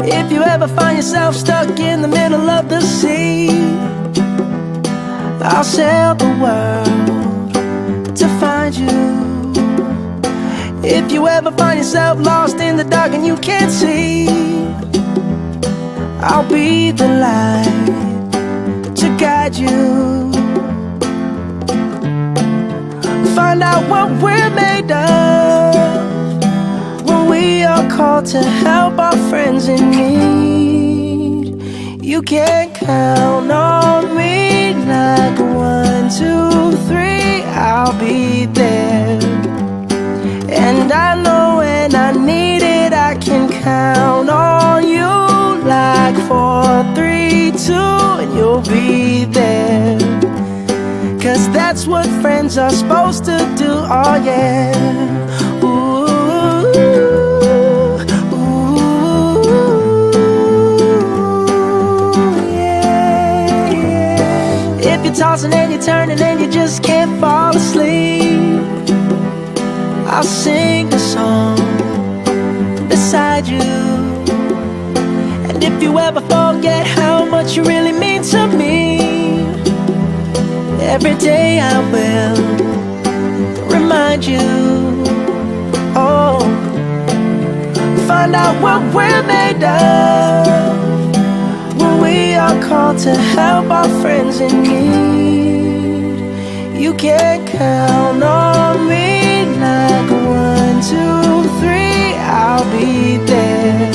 If you ever find yourself stuck in the middle of the sea, I'll sail the world to find you. If you ever find yourself lost in the dark and you can't see, I'll be the light to guide you. Find out what we're made of when we are called to help our friends in need. You can count on me like 1, 2, 3, I'll be there. And I know when I need it, I can count on you like 4, 3, 2, and you'll be there. 'Cause that's what friends are supposed to do, oh yeah. Ooh, ooh, yeah, yeah. If you're tossing and you're turning and you just can't fall asleep, I'll sing a song beside you. And if you ever forget how much you really mean to me, every day I will remind you. Oh, find out what we're made of when we are called to help our friends in need. You can count on me like 1, 2, 3, I'll be there.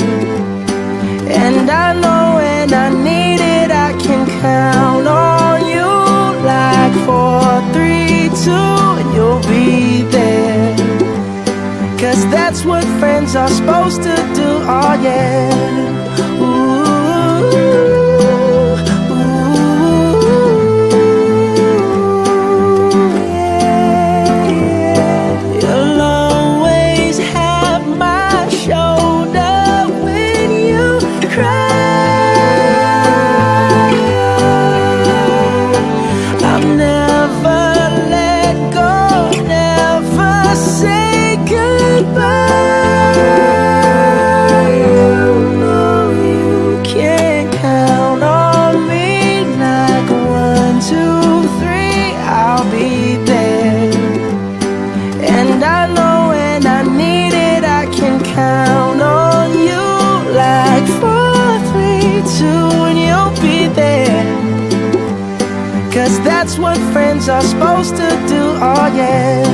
And I know when I need it, I can count on you like 4, 3, 2, and you'll be there. 'Cause that's what friends are supposed to do, oh yeah. Ooh. That's what friends are supposed to do, oh yeah.